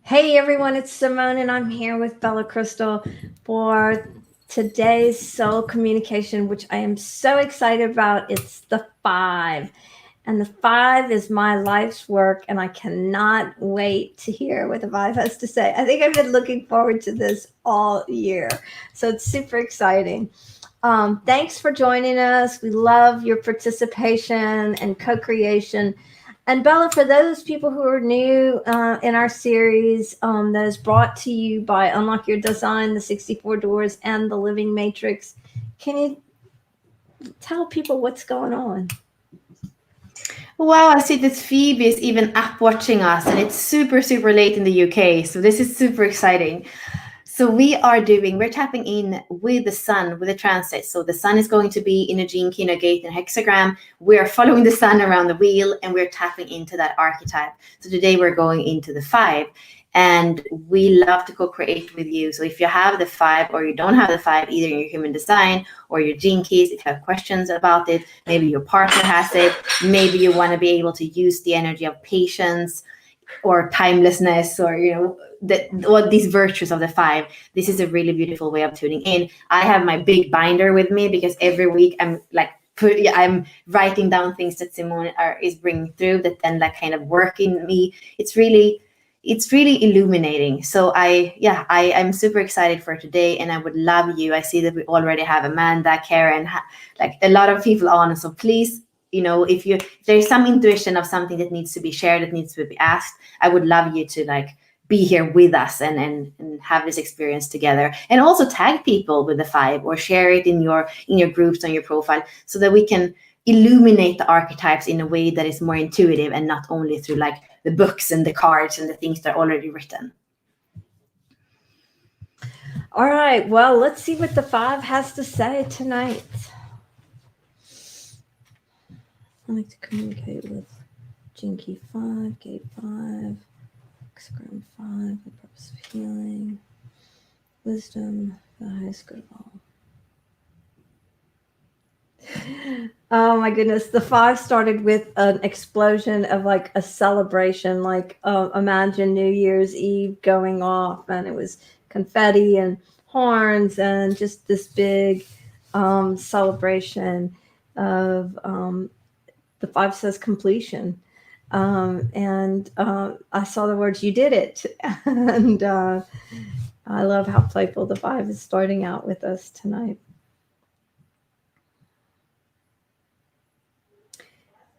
Hey everyone, it's Simone, and I'm here with Bella Crystal for today's soul communication, which I am so excited about. It's the five, and the five is my life's work, and I cannot wait to hear what the five has to say. I think I've been looking forward to this all year, so it's super exciting. Thanks for joining us. We love your participation and co creation. And Bella, for those people who are new in our series that is brought to you by Unlock Your Design, the 64 Doors, and the Living Matrix, can you tell people what's going on? Wow, I see that Phoebe is even up watching us, and it's super, super late in the UK. So this is super exciting. So we're tapping in with the sun, with the transit. So the sun is going to be in a gene key, in a gate, and a hexagram. We are following the sun around the wheel, and we're tapping into that archetype. So today we're going into the five, and we love to co-create with you. So if you have the five or you don't have the five, either in your human design or your gene keys, if you have questions about it, maybe your partner has it, maybe you want to be able to use the energy of patience or timelessness, or all these virtues of the five. This is a really beautiful way of tuning in. I have my big binder with me because every week I'm writing down things that Simone is bringing through that then kind of work in me. It's really illuminating. So I'm super excited for today, and I would love you. I see that we already have Amanda, Karen, a lot of people on. So please, if there's some intuition of something that needs to be shared, that needs to be asked, I would love you to be here with us and have this experience together, and also tag people with the five or share it in your groups on your profile, so that we can illuminate the archetypes in a way that is more intuitive and not only through the books and the cards and the things that are already written. All right, well, let's see what the five has to say tonight. I like to communicate with Jinky 5, Gate 5, Hexagram 5, the purpose of healing, wisdom, the highest good of all. Oh my goodness. The five started with an explosion of a celebration, imagine New Year's Eve going off, and it was confetti and horns and just this big celebration of the five says completion. And I saw the words, you did it. And I love how playful the five is starting out with us tonight.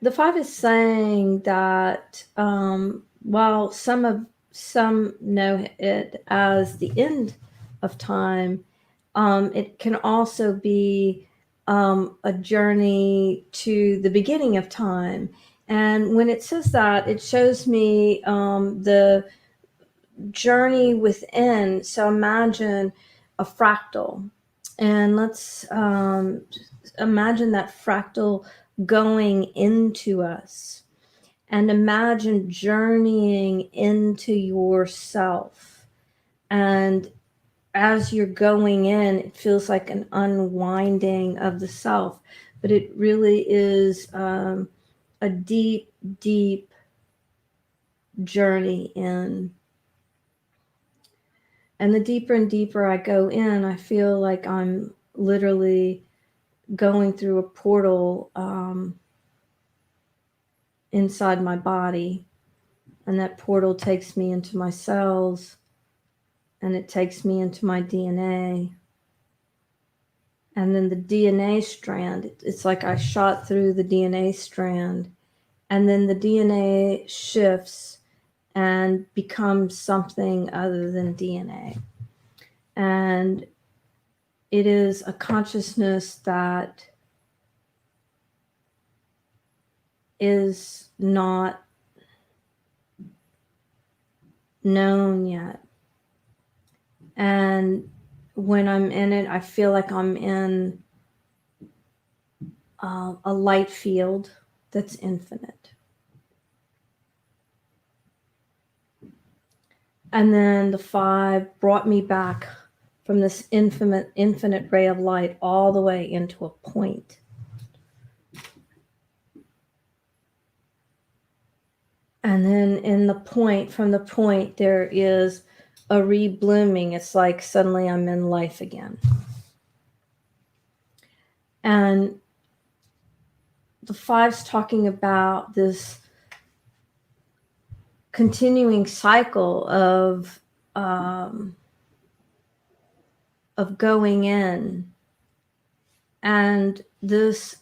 The five is saying that while some know it as the end of time, it can also be a journey to the beginning of time. And when it says that, it shows me the journey within. So imagine a fractal, and let's imagine that fractal going into us, and imagine journeying into yourself. And as you're going in, it feels like an unwinding of the self, but it really is a deep, deep journey in. And the deeper and deeper I go in, I feel like I'm literally going through a portal inside my body. And that portal takes me into my cells, and it takes me into my DNA. And then the DNA strand, it's like I shot through the DNA strand, and then the DNA shifts and becomes something other than DNA. And it is a consciousness that is not known yet. And when I'm in it, I feel like I'm in a light field that's infinite. And then the five brought me back from this infinite ray of light all the way into a point. And then in the point, from the point, there is a reblooming. It's like suddenly I'm in life again. And the five's talking about this continuing cycle um, of going in, and this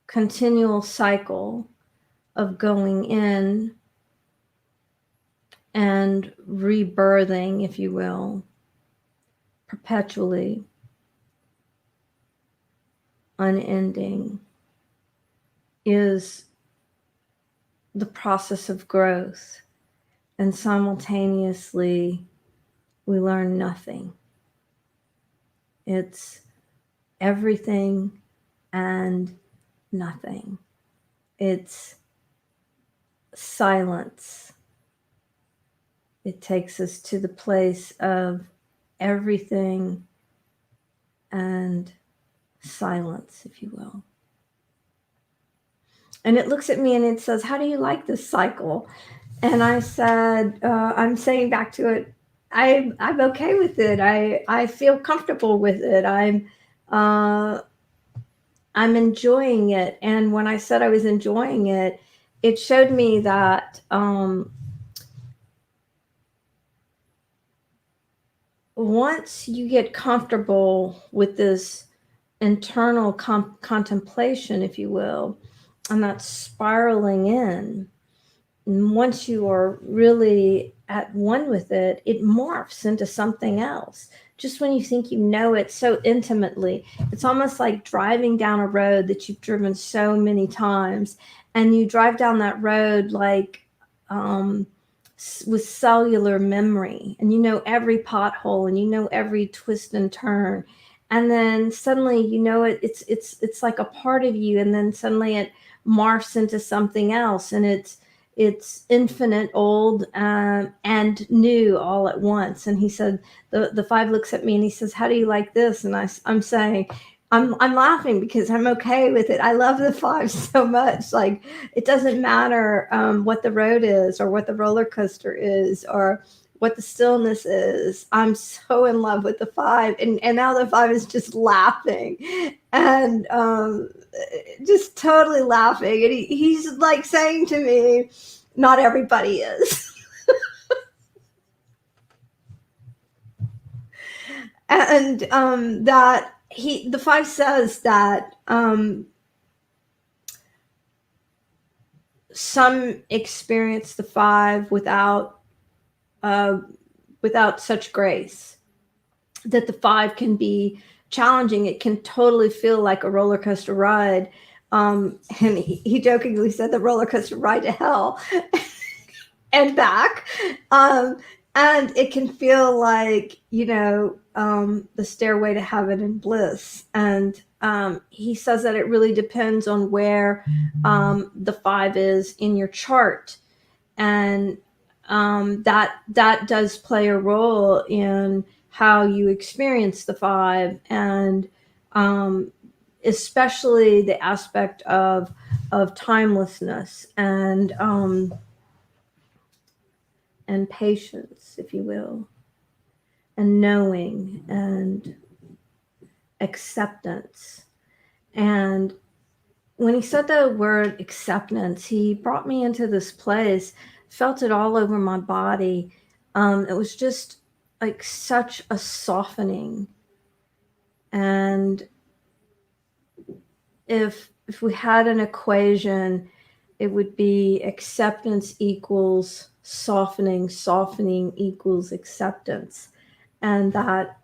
continual cycle of going in and rebirthing, if you will, perpetually, unending, is the process of growth. And simultaneously, we learn nothing. It's everything and nothing. It's silence. It takes us to the place of everything and silence, if you will. And it looks at me and it says, "How do you like this cycle?" And I said, I'm saying back to it, I'm okay with it. I feel comfortable with it. Uh, I'm enjoying it. And when I said I was enjoying it, it showed me that once you get comfortable with this internal contemplation, if you will, and that spiraling in, and once you are really at one with it, it morphs into something else. Just when you think you know it so intimately, it's almost like driving down a road that you've driven so many times, and you drive down that road like um, with cellular memory, and you know every pothole, and you know every twist and turn, and then suddenly you know it. It's like a part of you, and then suddenly it morphs into something else, and it's infinite, old, and new all at once. And he said, the five looks at me and he says, "How do you like this?" And I'm saying, I'm laughing because I'm okay with it. I love the five so much. Like, it doesn't matter what the road is or what the roller coaster is or what the stillness is. I'm so in love with the five, and now the five is just laughing, and just totally laughing, and he's like saying to me, "Not everybody is." And that the five says that some experience the five uh, without such grace, that the five can be challenging. It can totally feel like a roller coaster ride. And he jokingly said the roller coaster ride to hell and back. Um, and it can feel like, the stairway to heaven and bliss. And he says that it really depends on where the five is in your chart. And that does play a role in how you experience the five, and um, especially the aspect of timelessness and patience, if you will, and knowing and acceptance. And when he said the word acceptance, he brought me into this place, felt it all over my body. It was just like such a softening. And if we had an equation, it would be acceptance equals softening, softening equals acceptance. And that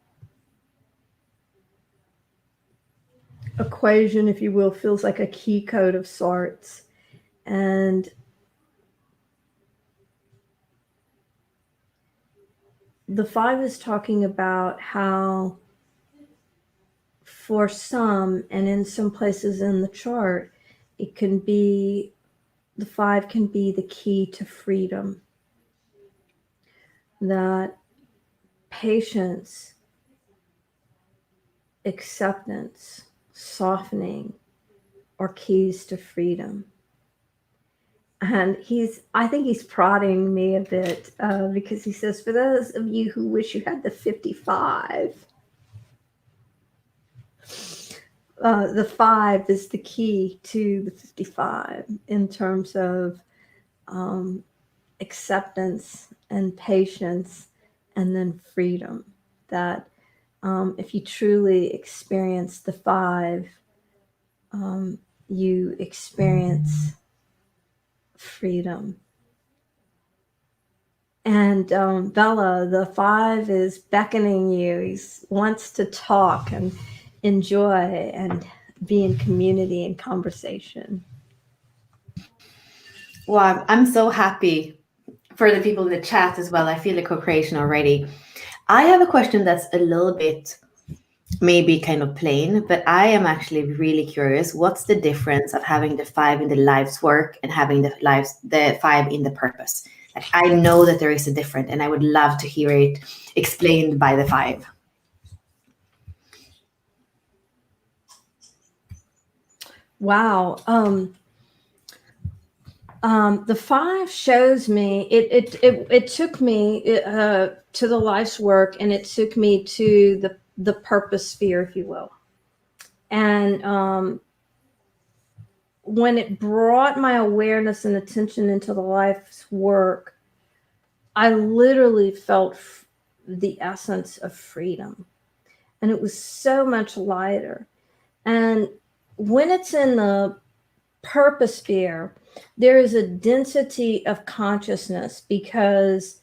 equation, if you will, feels like a key code of sorts. And the five is talking about how, for some, and in some places in the chart, it can be the five can be the key to freedom. That patience, acceptance, softening are keys to freedom. And I think he's prodding me a bit because he says, for those of you who wish you had the 55, the five is the key to the 55 in terms of um, acceptance and patience and then freedom. That if you truly experience the five, you experience freedom. And Bella, the five is beckoning you. He wants to talk and enjoy and be in community and conversation. Wow, I'm so happy for the people in the chat as well. I feel the co-creation already. I have a question that's a little bit maybe kind of plain, but I am actually really curious. What's the difference of having the five in the life's work and having the five in the purpose? Like I know that there is a difference, and I would love to hear it explained by the five. Wow. The five shows me it took me to the life's work, and it took me to the purpose sphere, if you will. And when it brought my awareness and attention into the life's work, I literally felt the essence of freedom. And it was so much lighter. And when it's in the purpose sphere, there is a density of consciousness because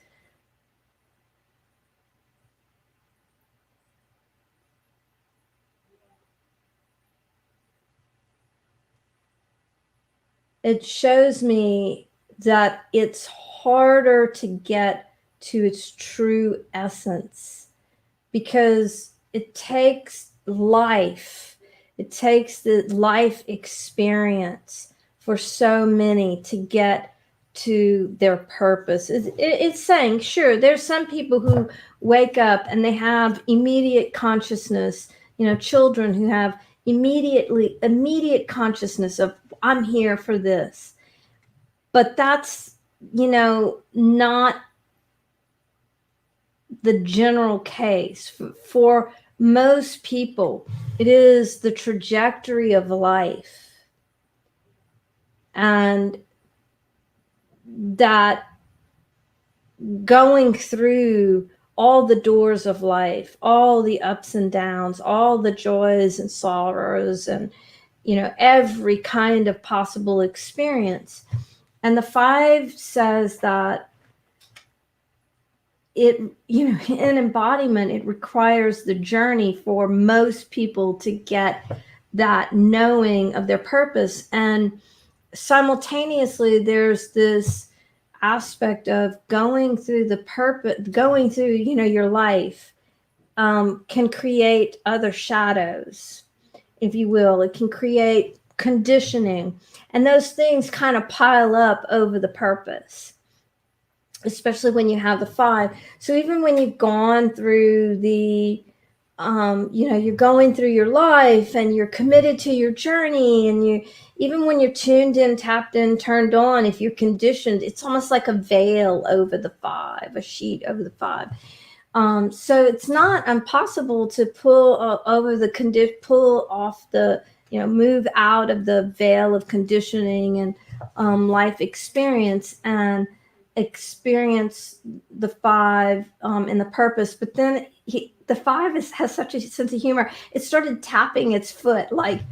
it shows me that it's harder to get to its true essence because it takes life, it takes the life experience for so many to get to their purpose. It's saying, sure, there's some people who wake up and they have immediate consciousness, children who have immediate consciousness of, I'm here for this. But that's, not the general case. For most people, it is the trajectory of life. And that going through all the doors of life, all the ups and downs, all the joys and sorrows, and, every kind of possible experience. And the five says that it, in embodiment, it requires the journey for most people to get that knowing of their purpose. And simultaneously, there's this aspect of going through the purpose, going through, your life, can create other shadows, if you will. It can create conditioning, and those things kind of pile up over the purpose, especially when you have the five. So even when you've gone through you're going through your life and you're committed to your journey, and even when you're tuned in, tapped in, turned on, if you're conditioned, it's almost like a veil over the five, a sheet over the five. So it's not impossible to pull over the pull off the, move out of the veil of conditioning and life experience, and experience the five in the purpose. But then the five has such a sense of humor. It started tapping its foot like,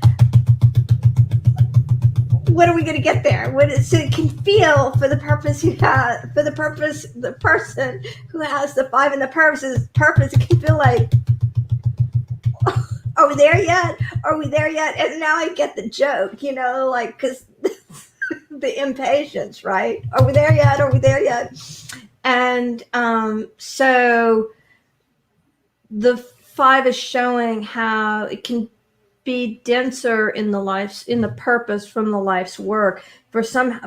what are we going to get there? So it can feel for the purpose the person who has the five in the purpose, it can feel like, are we there yet? Are we there yet? And now I get the joke, like, because the impatience, right? Are we there yet? Are we there yet? And so the five is showing how it can be denser in the purpose from the life's work. For some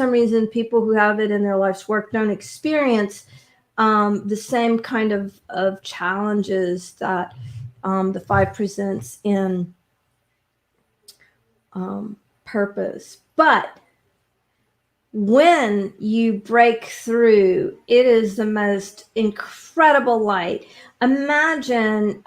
reason, people who have it in their life's work don't experience the same kind of challenges that the five presents in purpose. But when you break through, it is the most incredible light. Imagine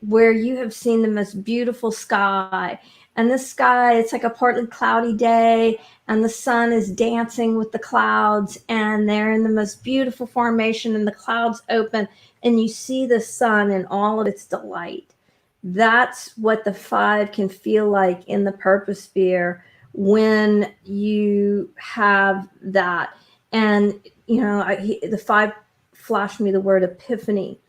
where you have seen the most beautiful sky, and the sky, it's like a partly cloudy day, and the sun is dancing with the clouds, and they're in the most beautiful formation, and the clouds open, and you see the sun in all of its delight. That's what the five can feel like in the purpose sphere when you have that. And the five flashed me the word epiphany.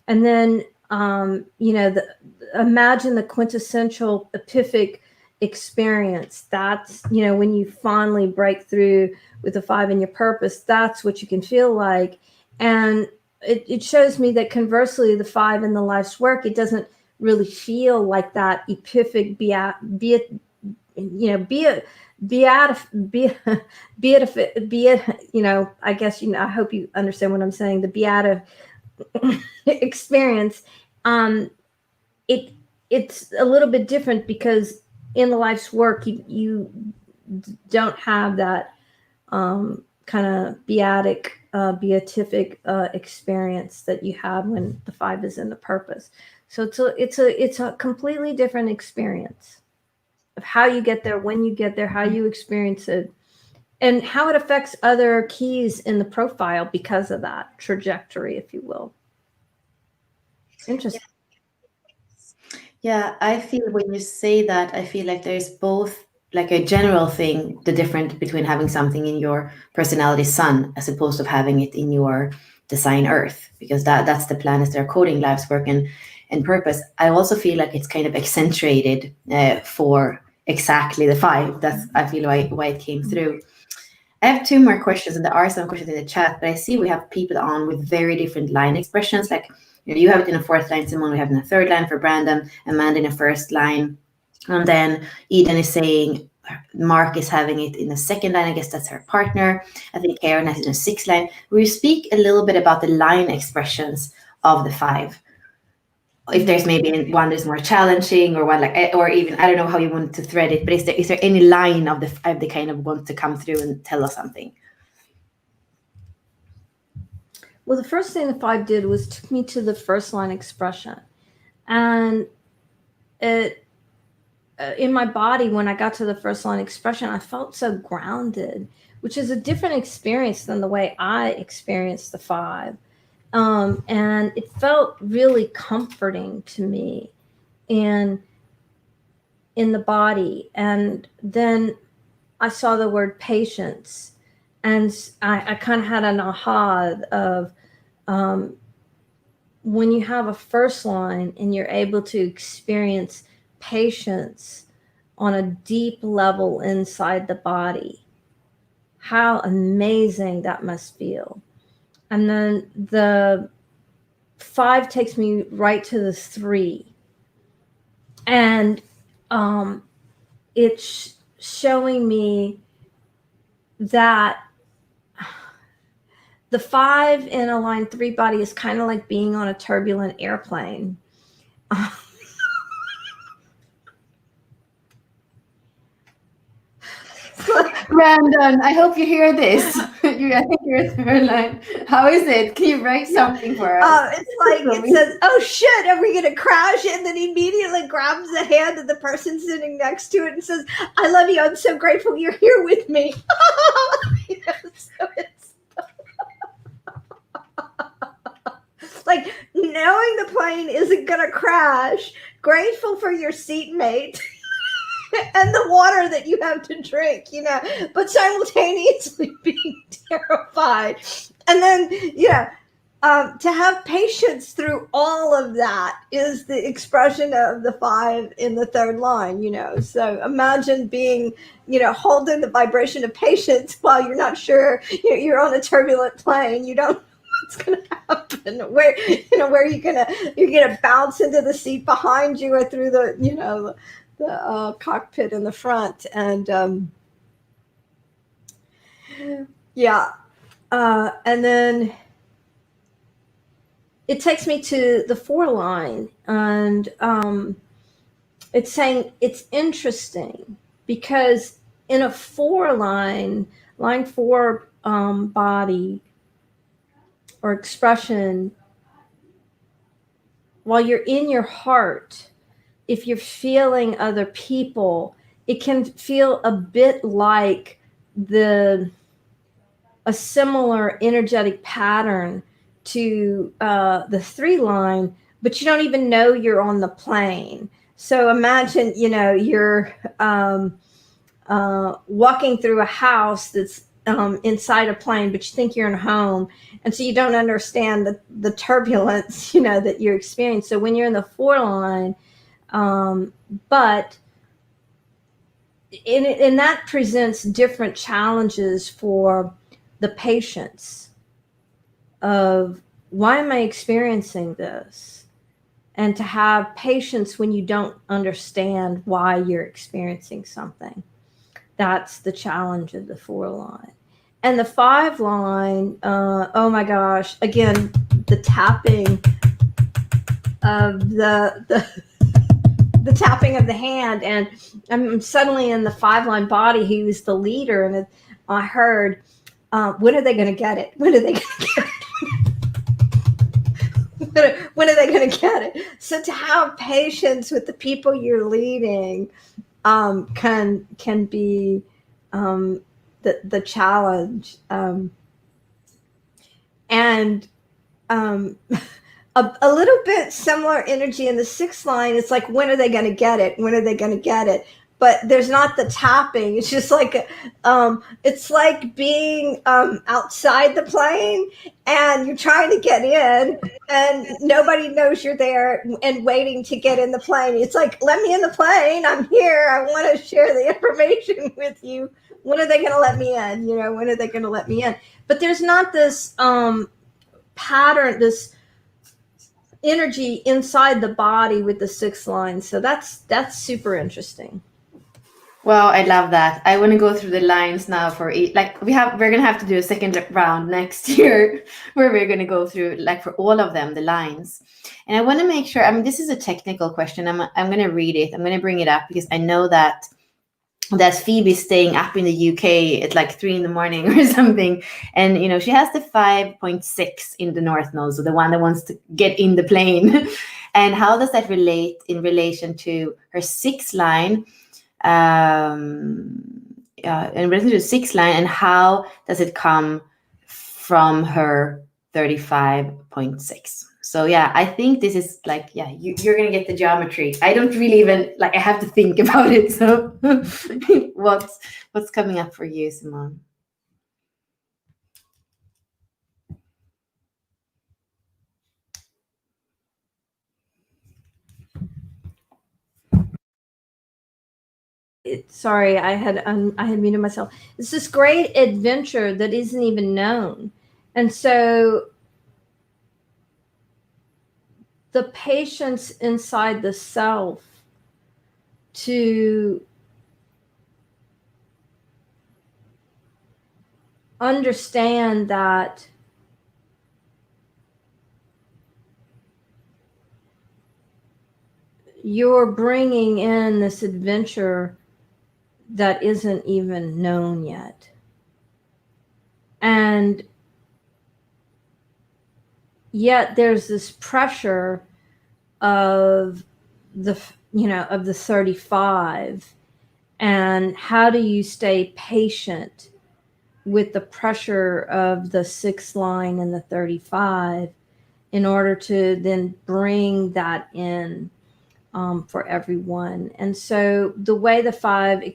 And then imagine the quintessential epiphic experience. That's when you finally break through with the five in your purpose. That's what you can feel like. And it shows me that conversely, the five in the life's work, it doesn't really feel like that epiphany, I guess, I hope you understand what I'm saying, the beata experience. um it it's a little bit different because in the life's work, you don't have that kind of beatific experience that you have when the five is in the purpose. So it's a completely different experience of how you get there, when you get there, how you experience it, and how it affects other keys in the profile because of that trajectory, if you will. Interesting. Yeah, I feel when you say that, I feel like there's both like a general thing, the difference between having something in your personality sun as opposed to having it in your design earth, because that's the planets that are coding life's work and purpose. I also feel like it's kind of accentuated for exactly the five. That's I feel why it came through. I have two more questions, and there are some questions in the chat, but I see we have people on with very different line expressions. Like, you have it in a fourth line, Simone, we have it in a third line for Brandon, Amanda in a first line. And then Eden is saying Mark is having it in the second line. I guess that's her partner. I think Karen has it in a sixth line. Will you speak a little bit about the line expressions of the five? If there's maybe one that's more challenging, or one like, or even I don't know how you want to thread it, but is there any line of the five they kind of want to come through and tell us something? Well, the first thing the five did was took me to the first line expression, and it in my body, when I got to the first line expression, I felt so grounded, which is a different experience than the way I experienced the five. And it felt really comforting to me in in the body. And then I saw the word patience, and I kind of had an aha of um, when you have a first line and you're able to experience patience on a deep level inside the body, how amazing that must feel. And then the five takes me right to the three, and um, it's showing me that the five in a line three body is kind of like being on a turbulent airplane. Brandon, I hope you hear this. I think you're a third line. How is it? Can you write something for us? It's like it says, "Oh shit, are we gonna crash?" And then immediately grabs the hand of the person sitting next to it and says, "I love you. I'm so grateful you're here with me." So it's like knowing the plane isn't gonna crash, grateful for your seatmate, and the water that you have to drink, but simultaneously being terrified. And then, to have patience through all of that is the expression of the five in the third line. So imagine being, holding the vibration of patience while you're not sure, you're on a turbulent plane. You don't know what's going to happen, where you're gonna bounce into the seat behind you or through the cockpit in the front. And yeah. And then it takes me to the four line, and it's saying it's interesting because in a four line, line 4 body or expression, while you're in your heart, if you're feeling other people, it can feel a bit like the a similar energetic pattern to the 3 line, but you don't even know you're on the plane. So imagine, you're walking through a house that's inside a plane, but you think you're in home, and so you don't understand the turbulence, that you're experiencing. So when you're in the 4 line, um, but and that presents different challenges for the patients of, why am I experiencing this? And to have patience when you don't understand why you're experiencing something. That's the challenge of the 4 line. And the 5 line, oh my gosh, again, the tapping of the tapping of the hand, and I'm suddenly in the 5 line body. He was the leader, and I heard, when are they going to get it? When are they going to get it? When are they going to get it? So to have patience with the people you're leading can be the challenge, and um, a little bit similar energy in the 6th line. It's like, when are they going to get it? When are they going to get it? But there's not the tapping. It's just like, it's like being outside the plane, and you're trying to get in, and nobody knows you're there and waiting to get in the plane. It's like, let me in the plane. I'm here. I want to share the information with you. When are they going to let me in? When are they going to let me in? But there's not this pattern, this energy inside the body with the 6th line. So that's super interesting. Well, I love that. I want to go through the lines now for each. Like we're gonna have to do a second round next year, where we're gonna go through, like, for all of them, the lines. And I want to make sure. I mean, this is a technical question. I'm gonna read it. I'm gonna bring it up because I know that Phoebe's staying up in the UK at like 3 a.m. or something, and she has the 5.6 in the North Node, so the one that wants to get in the plane. And how does that relate in relation to her 6 line? In relation to the 6 line, and how does it come from her 35.6? So yeah, I think this is like, yeah, you're gonna get the geometry. I don't really even, like, I have to think about it. So what's coming up for you, Simone? Sorry, I had muted myself. It's this great adventure that isn't even known, and so the patience inside the self to understand that you're bringing in this adventure that isn't even known yet. And yet there's this pressure of the 35, and how do you stay patient with the pressure of the 6th line and the 35 in order to then bring that in for everyone. And so the way the 5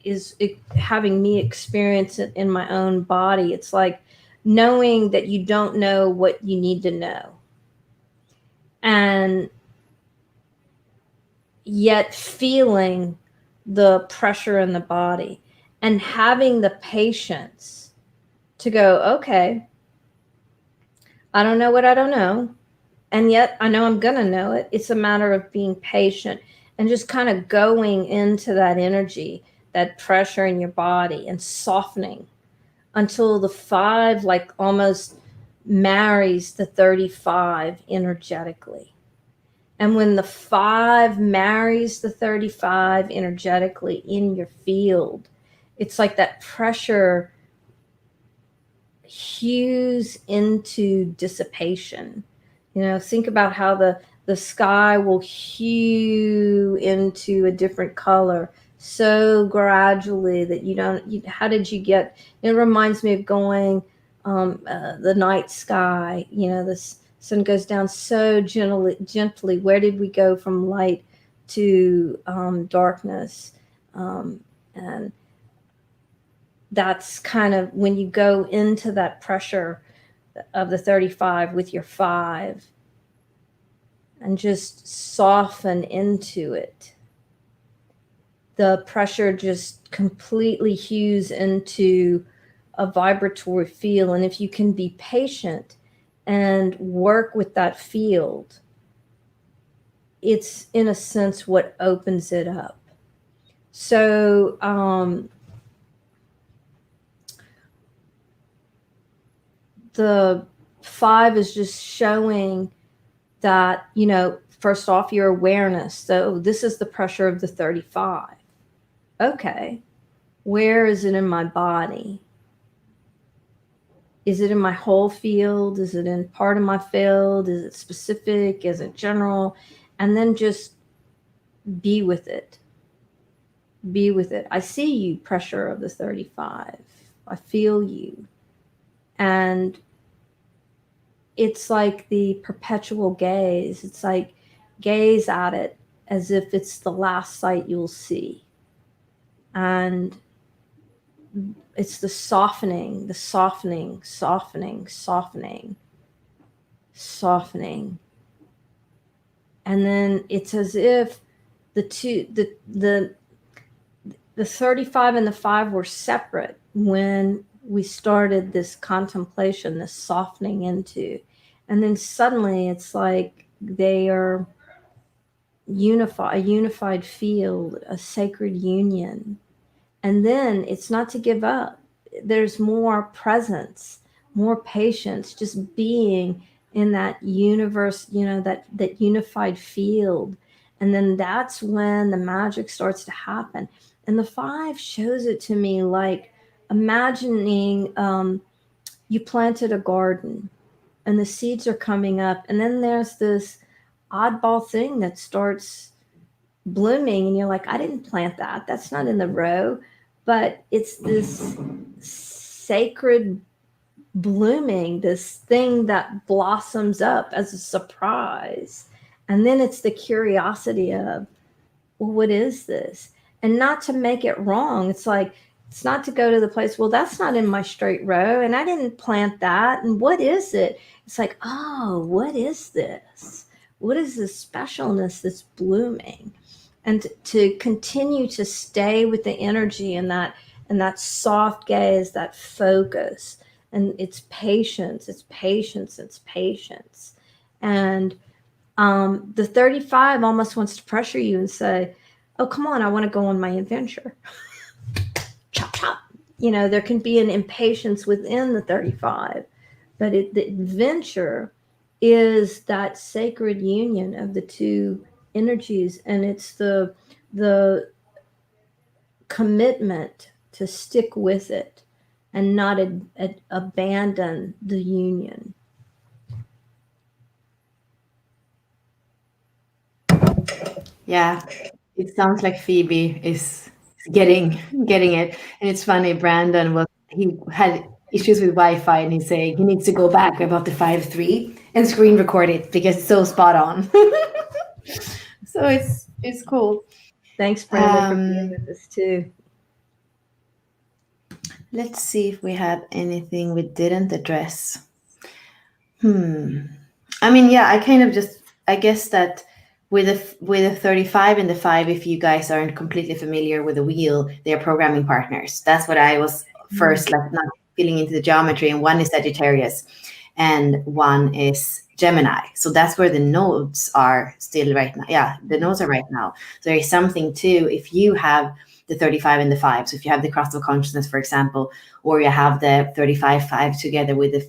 is having me experience it in my own body, it's like knowing that you don't know what you need to know, and yet feeling the pressure in the body and having the patience to go, okay, I don't know what I don't know, and yet I know I'm going to know it. It's a matter of being patient and just kind of going into that energy, that pressure in your body, and softening until the 5 like almost marries the 35 energetically. And when the 5 marries the 35 energetically in your field, it's like that pressure hues into dissipation. Think about how the sky will hue into a different color so gradually that you don't. How did you get? It reminds me of going the night sky. The sun goes down so gently. Gently. Where did we go from light to darkness? And that's kind of when you go into that pressure of the 35 with your 5 and just soften into it. The pressure just completely hues into a vibratory feel. And if you can be patient and work with that field, it's in a sense what opens it up. So, the 5 is just showing that, first off, your awareness. So this is the pressure of the 35. Okay, where is it in my body? Is it in my whole field? Is it in part of my field? Is it specific? Is it general? And then just be with it. Be with it. I see you, pressure of the 35. I feel you. And it's like the perpetual gaze. It's like gaze at it as if it's the last sight you'll see. And it's the softening, softening. And then it's as if the 35 and the 5 were separate when we started this contemplation, this softening into. And then suddenly it's like they are a unified field, a sacred union. And then it's not to give up. There's more presence, more patience, just being in that universe, that unified field. And then that's when the magic starts to happen. And the 5 shows it to me like imagining you planted a garden and the seeds are coming up. And then there's this oddball thing that starts blooming. And you're like, I didn't plant that. That's not in the row. But it's this sacred blooming, this thing that blossoms up as a surprise. And then it's the curiosity of, well, what is this? And not to make it wrong. It's like, it's not to go to the place, well, that's not in my straight row, and I didn't plant that. And what is it? It's like, oh, what is this? What is this specialness that's blooming? And to continue to stay with the energy and that soft gaze, that focus, and it's patience, and the 35 almost wants to pressure you and say, oh, come on, I want to go on my adventure. Chop, chop. There can be an impatience within the 35, but the adventure is that sacred union of the two energies, and it's the commitment to stick with it and not abandon the union. Yeah, it sounds like Phoebe is getting it. And it's funny, he had issues with Wi-Fi and he's saying he needs to go back about the 5.3 and screen record it because it's so spot on. So it's cool. Thanks, Brenda, for being with us too. Let's see if we had anything we didn't address. I mean, yeah, I guess that with a 35 and the 5, if you guys aren't completely familiar with the wheel, they're programming partners. That's what I was first, like, not feeling into the geometry. And one is Sagittarius and one is Gemini. So that's where the nodes are still right now. Yeah, the nodes are right now. So there is something too, if you have the 35 and the 5. So if you have the cross of consciousness, for example, or you have the 35-5 together with the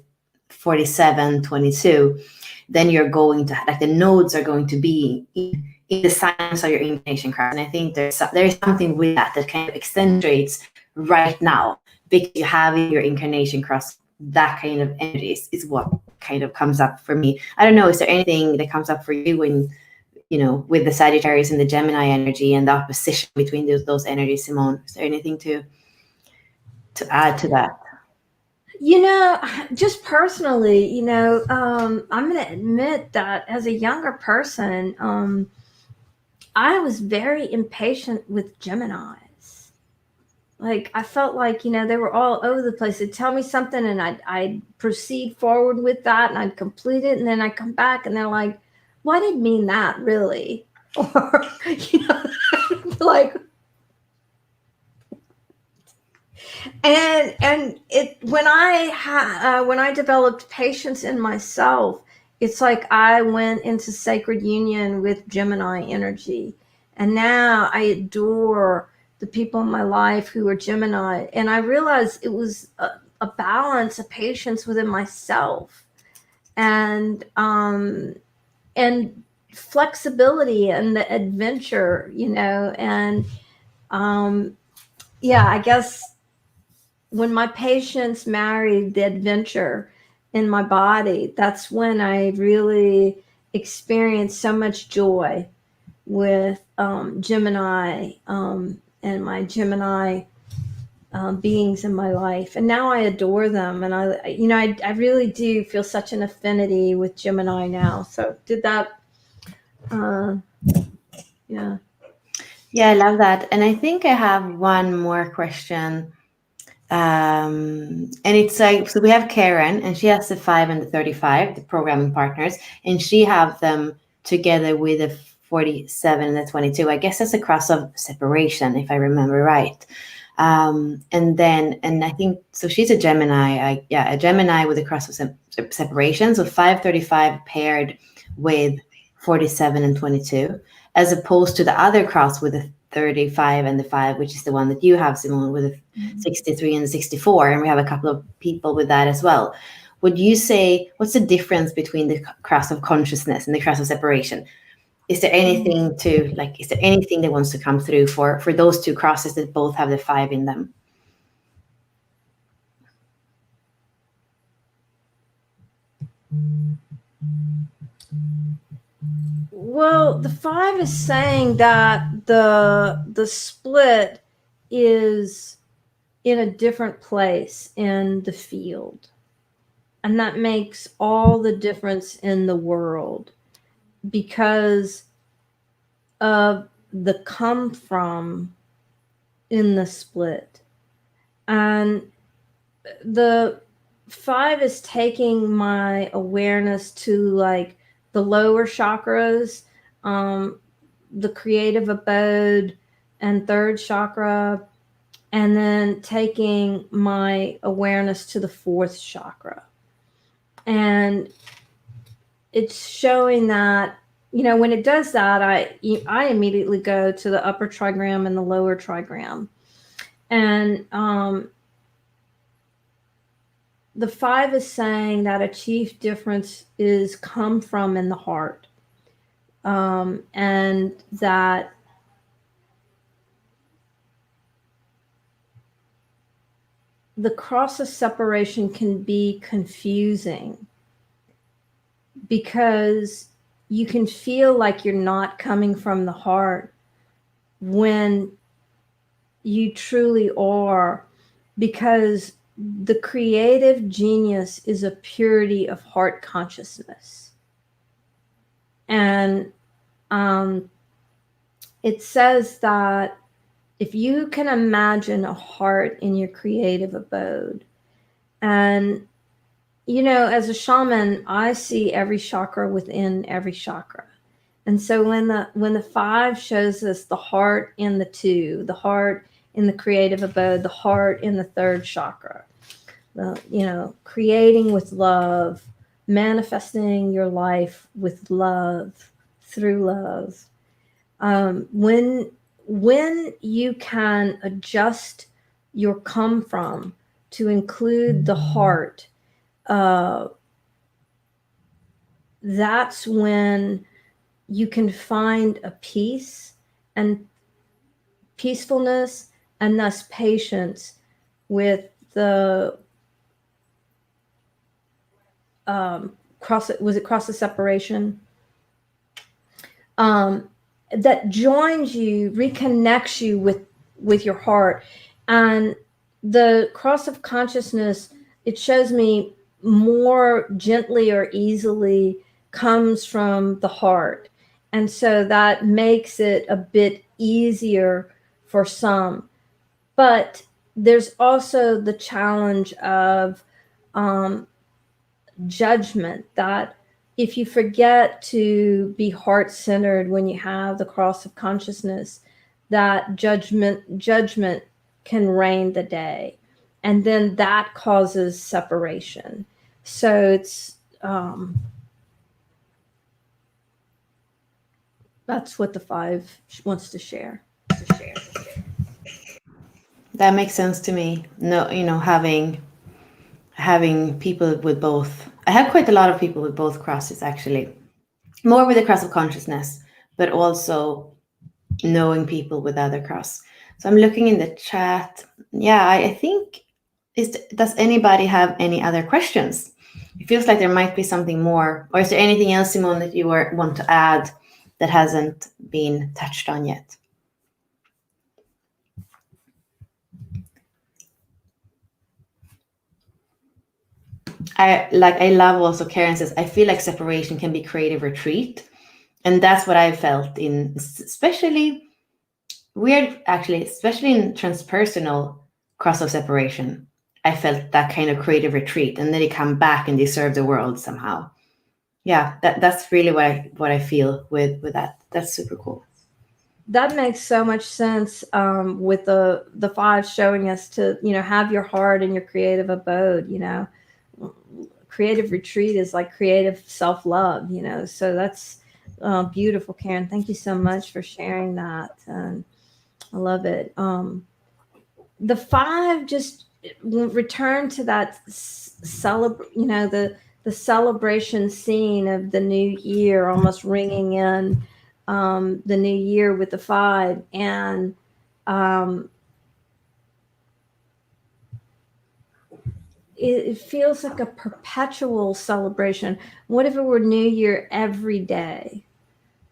47-22, then you're going to, like, the nodes are going to be in the signs of your incarnation cross. And I think there is something with that kind of accentuates right now because you have your incarnation cross that kind of energies is what kind of comes up for me. I don't know, is there anything that comes up for you when, with the Sagittarius and the Gemini energy and the opposition between those energies, Simone? Is there anything to add to that? Just personally, I'm going to admit that as a younger person, I was very impatient with Geminis. Like, I felt like, they were all over the place. They'd tell me something and I'd proceed forward with that and I'd complete it. And then I'd come back and they're like, well, I didn't mean that really. Or, like, and it when I developed patience in myself, it's like I went into sacred union with Gemini energy, and now I adore the people in my life who are Gemini, and I realized it was a balance, a patience within myself, and and flexibility and the adventure, and um, yeah, I guess when my patience married the adventure in my body, that's when I really experienced so much joy with Gemini and my Gemini beings in my life. And now I adore them. And I really do feel such an affinity with Gemini now. So did that, uh, yeah. Yeah, I love that. And I think I have one more question. And it's like, so we have Karen, and she has the 5 and the 35, the programming partners, and she have them together with the 47 and the 22. I guess that's a cross of separation, if I remember right. And I think so. She's a Gemini. A Gemini with a cross of separation. So 535 paired with 47 and 22, as opposed to the other cross with the 35 and the 5, which is the one that you have, Simone, with the 63 and the 64. And we have a couple of people with that as well. Would you say, what's the difference between the cross of consciousness and the cross of separation? Is there anything is there anything that wants to come through for those two crosses that both have the 5 in them? Well, the 5 is saying that the split is in a different place in the field. And that makes all the difference in the world because of the come from in the split. And the 5 is taking my awareness to like the lower chakras, the creative abode and third chakra, and then taking my awareness to the fourth chakra. And it's showing that, when it does that, I immediately go to the upper trigram and the lower trigram. And the 5 is saying that a chief difference is come from in the heart. And that the cross of separation can be confusing because you can feel like you're not coming from the heart when you truly are, because the creative genius is a purity of heart consciousness. And it says that if you can imagine a heart in your creative abode, and as a shaman, I see every chakra within every chakra. And so when the 5 shows us the heart in the 2, the heart in the creative abode, the heart in the third chakra, creating with love, manifesting your life with love, through love. When you can adjust your come from to include the heart, that's when you can find a peace and peacefulness and thus patience with the cross, was it cross of separation, um, that joins you, reconnects you with your heart. And the cross of consciousness, it shows me more gently or easily comes from the heart. And so that makes it a bit easier for some. But there's also the challenge of um, judgment, that if you forget to be heart centered when you have the cross of consciousness, that judgment can reign the day, and then that causes separation. So it's that's what the five wants to share. That makes sense to me. No, having people with both. I have quite a lot of people with both crosses actually. More with the cross of consciousness, but also knowing people with other cross. So I'm looking in the chat. Yeah, I think does anybody have any other questions? It feels like there might be something more. Or is there anything else, Simone, that you want to add that hasn't been touched on yet? I love also Karen says, I feel like separation can be creative retreat. And that's what I felt in, especially weird, actually, especially in transpersonal cross of separation. I felt that kind of creative retreat, and then they come back and they serve the world somehow. Yeah, that's really what I feel with that. That's super cool. That makes so much sense, with the five showing us to, have your heart and your creative abode. Creative retreat is like creative self-love. So that's beautiful, Karen. Thank you so much for sharing that, and I love it. The five just return to that celebrate, the celebration scene of the new year, almost ringing in the new year with the five. And um, it feels like a perpetual celebration. What if it were New Year every day?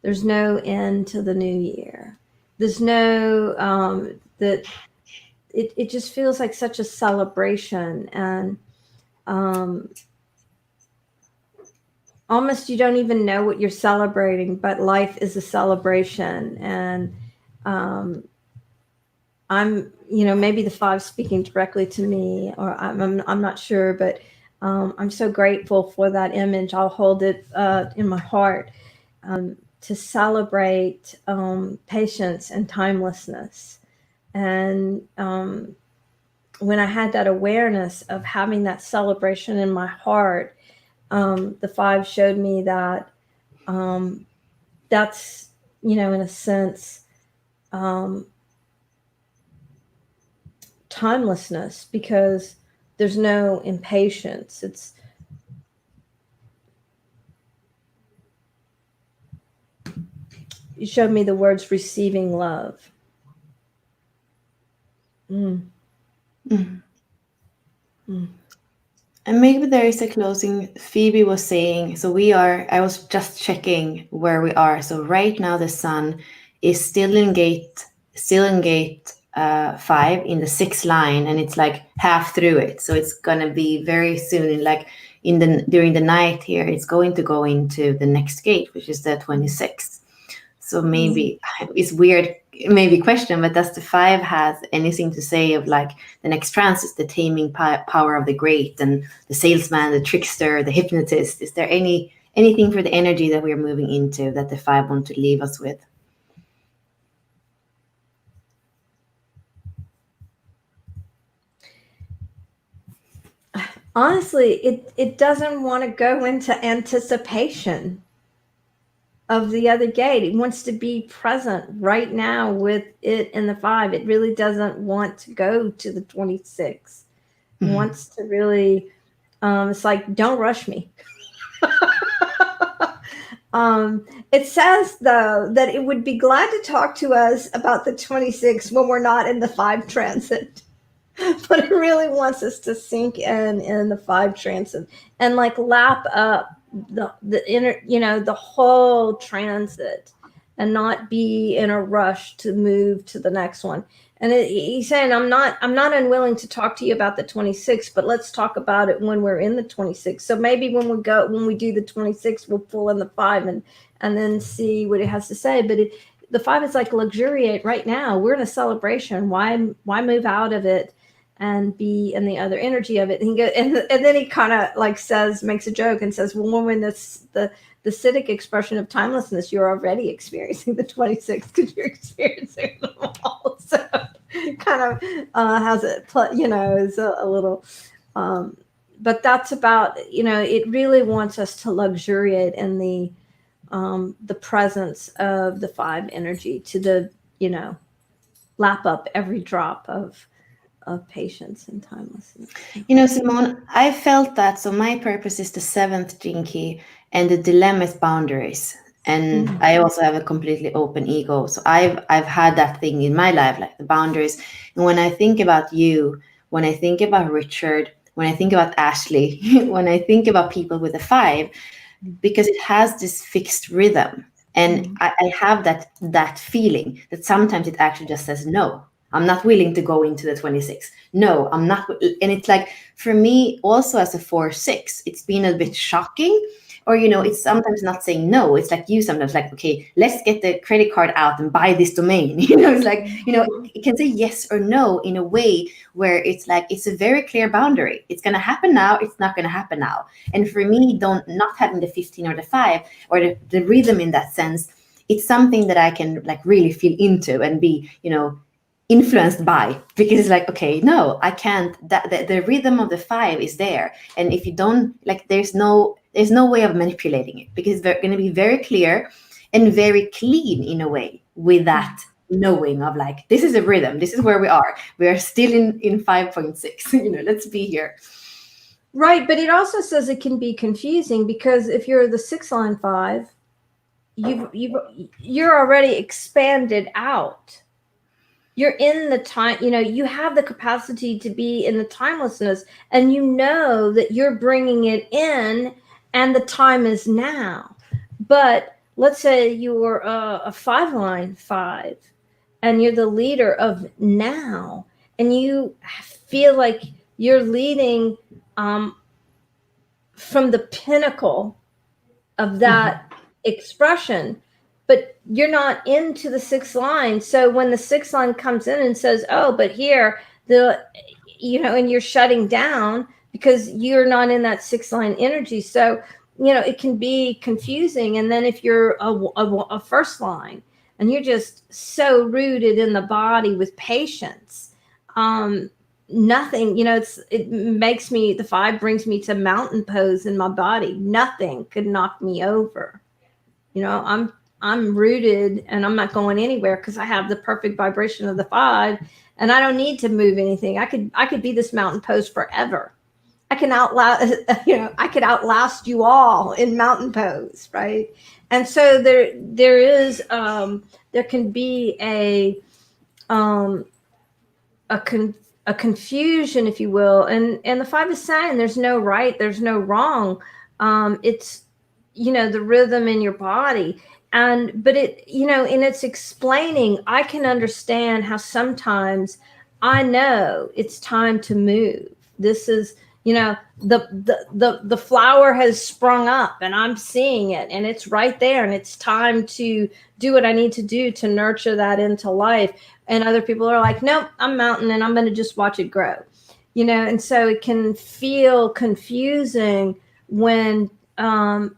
There's no end to the new year. There's no that it just feels like such a celebration. And um, almost you don't even know what you're celebrating, but life is a celebration. And um, maybe the five speaking directly to me, or I'm not sure, but I'm so grateful for that image. I'll hold it in my heart, to celebrate patience and timelessness. And when I had that awareness of having that celebration in my heart, the five showed me that that's, in a sense, um, timelessness, because there's no impatience. You showed me the words receiving love. Mm. Mm. Mm. And maybe there is a closing. Phoebe was saying, so I was just checking where we are. So right now the sun is still in gate 5 in the sixth line, and it's like half through it. So it's gonna be very soon, like during the night here, it's going to go into the next gate, which is the 26th. So maybe it's weird, maybe question, but does the 5 has anything to say of like the next transit, the taming power of the great, and the salesman, the trickster, the hypnotist? Is there anything for the energy that we're moving into that the 5 want to leave us with? Honestly, it doesn't want to go into anticipation of the other gate. It wants to be present right now with it in the 5. It really doesn't want to go to the 26. It Mhm. wants to really, it's like, don't rush me. It says, though, that it would be glad to talk to us about the 26 when we're not in the 5 transit. but it really wants us to sink in the five transit and like lap up the inner, the whole transit, and not be in a rush to move to the next one. And he's saying, I'm not unwilling to talk to you about the 26, but let's talk about it when we're in the 26. So maybe when we do the 26, we'll pull in the five and then see what it has to say. But the five is like luxuriate right now. We're in a celebration. Why move out of it and be in the other energy of it? And he goes, and then he kind of like says, makes a joke and says, well, when the Citic expression of timelessness, you're already experiencing the 26 because you're experiencing them all. So kind of has it, is a little, um, but that's about, it really wants us to luxuriate in the presence of the five energy, to you know, lap up every drop of patience and timelessness. Simone, I felt that. So my purpose is the seventh gene key, and the dilemma is boundaries. And Mm. I also have a completely open ego. So I've had that thing in my life, like the boundaries. And when I think about you, when I think about Richard, when I think about Ashley, when I think about people with a five, because it has this fixed rhythm, and Mm. I have that feeling that sometimes it actually just says no, I'm not willing to go into the 26. No, I'm not. And it's like, for me also, as a 4-6, it's been a bit shocking. Or it's sometimes not saying no. It's like, you sometimes like, okay, let's get the credit card out and buy this domain. It's like, it can say yes or no in a way where it's like, it's a very clear boundary. It's going to happen now, it's not going to happen now. And for me, don't not having the 15 or the 5 or the rhythm in that sense, it's something that I can like really feel into and be, influenced by, because it's like, okay, no, I can't. That the rhythm of the 5 is there, and if you don't like, there's no way of manipulating it, because they're going to be very clear and very clean in a way, with that knowing of like, this is a rhythm, this is where we are still in 5.6. Let's be here. Right, but it also says it can be confusing because if you're the six line five, you're already expanded out. You're in the time, you have the capacity to be in the timelessness, and you know that you're bringing it in, and the time is now. But let's say you're a five line five, and you're the leader of now, and you feel like you're leading um, from the pinnacle of Mhm. that expression, but you're not into the sixth line. So when the sixth line comes in and says, oh, but here, and you're shutting down because you're not in that sixth line energy. So, it can be confusing. And then if you're a first line and you're just so rooted in the body with patience, nothing, it makes me, the five brings me to mountain pose in my body. Nothing could knock me over. I'm rooted and I'm not going anywhere because I have the perfect vibration of the five, and I don't need to move anything. I could be this mountain pose forever. I can outlast I could outlast you all in mountain pose, right? And so there can be um a con- a confusion, if you will, and the five is saying there's no right, there's no wrong. It's the rhythm in your body, and but it in its explaining, I can understand how sometimes I know it's time to move. This is the flower has sprung up, and I'm seeing it, and it's right there, and it's time to do what I need to do to nurture that into life. And other people are like, nope, I'm mountain and I'm going to just watch it grow. And so it can feel confusing when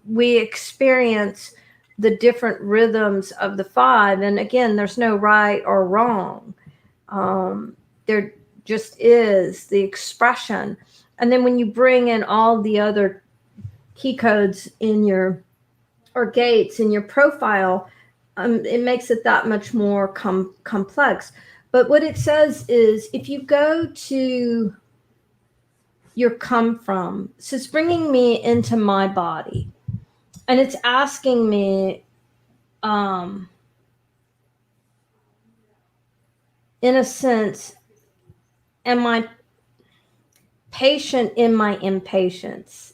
we experience the different rhythms of the five. And again, there's no right or wrong. There just is the expression. And then when you bring in all the other key codes in your, or gates in your profile, it makes it that much more complex. But what it says is, if you go to your come from, so it's bringing me into my body, and it's asking me, in a sense, am I patient in my impatience?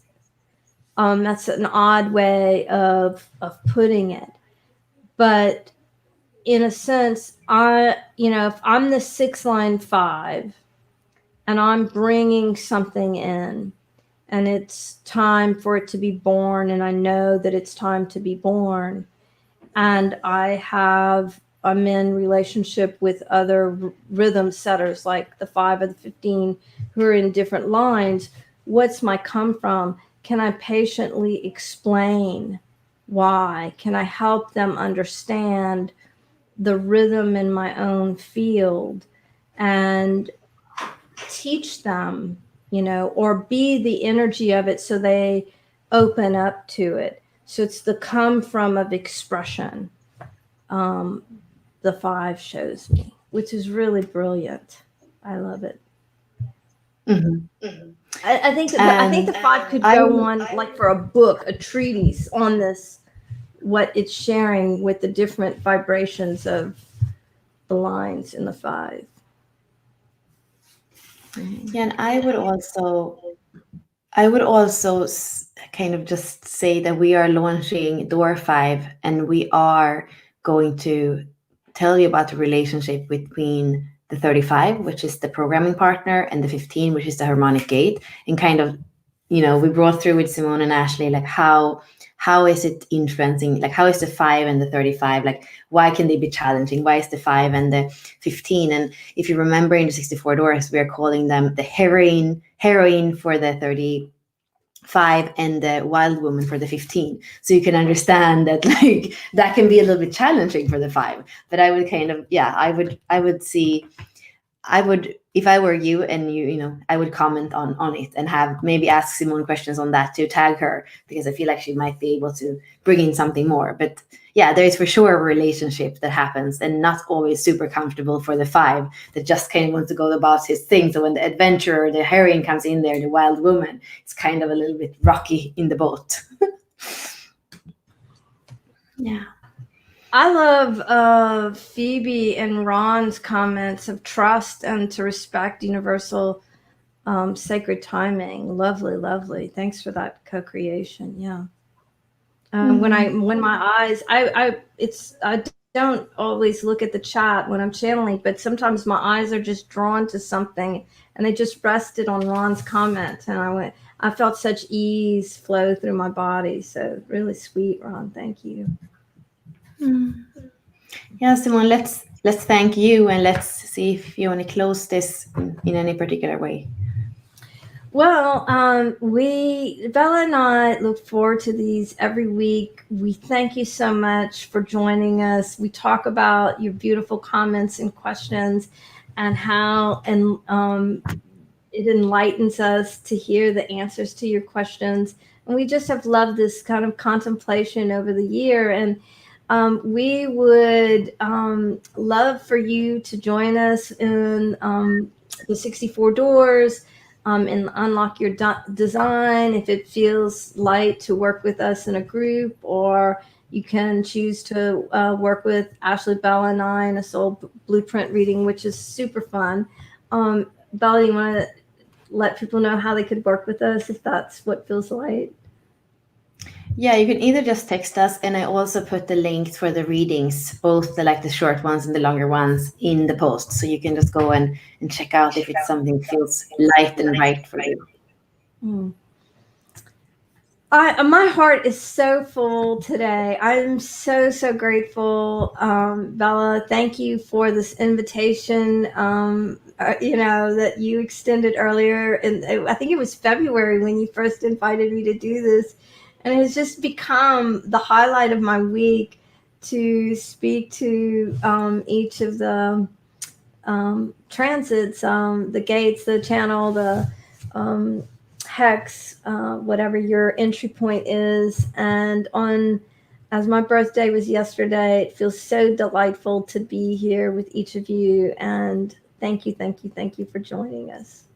That's an odd way of putting it, but in a sense, if I'm the 6 line 5 and I'm bringing something in, and it's time for it to be born, and I know that it's time to be born, and I'm in relationship with other rhythm setters like the 5 or the 15 who are in different lines. What's my come from? Can I patiently explain why? Can I help them understand the rhythm in my own field and teach them, or be the energy of it so they open up to it? So it's the come from of expression. um, the 5 shows me, which is really brilliant. I love it. Mhm. I think And the 5 could I go on like for a book, a treatise on this, what it's sharing with the different vibrations of the lines in the 5. yeah, and I would also kind of just say that we are launching Door 5, and we are going to tell you about the relationship between the 35, which is the programming partner, and the 15, which is the harmonic gate. And kind of, we brought through with Simone and Ashley, like how is it influencing, like how is the 5 and the 35, like why can they be challenging? Why is the 5 and the 15? And if you remember in the 64 doors, we are calling them the heroine for the 35 and the wild woman for the 15. So you can understand that like that can be a little bit challenging for the 5. But I would kind of, yeah, I would see, I would, if I were you and I would comment on it and have maybe ask Simone questions on that, to tag her, because I feel like she might be able to bring in something more. But yeah, there is for sure a relationship that happens, and not always super comfortable for the 5 that just kind of wants to go about his thing. So when the adventurer, the heroine comes in there, the wild woman, it's kind of a little bit rocky in the boat. Yeah. I love Phoebe and Ron's comments of trust and to respect universal sacred timing. Lovely, lovely. Thanks for that co-creation. Yeah. When my eyes, I don't always look at the chat when I'm channeling, but sometimes my eyes are just drawn to something, and they just rested on Ron's comment, and I felt such ease flow through my body. So really sweet, Ron. Thank you. Yeah, Simone, let's thank you, and let's see if you want to close this in any particular way. Well, Bella and I look forward to these every week. We thank you so much for joining us. We talk about your beautiful comments and questions, and how it enlightens us to hear the answers to your questions. And we just have loved this kind of contemplation over the year. And we would love for you to join us in the 64 doors, and unlock your design. If it feels light to work with us in a group, or you can choose to work with Ashley, Bella, and I in a soul blueprint reading, which is super fun. Bella, you want to let people know how they could work with us if that's what feels light? Yeah, you can either just text us, and I also put the links for the readings, both the short ones and the longer ones, in the post, so you can just go and check out if it's something feels light and right for you. Hmm. My heart is so full today. I'm so grateful, Bella. Thank you for this invitation. That you extended earlier, and I think it was February when you first invited me to do this, and it has just become the highlight of my week to speak to each of the transits, the gates, the channel, the um, hex, whatever your entry point is. And as my birthday was yesterday, it feels so delightful to be here with each of you. And thank you for joining us.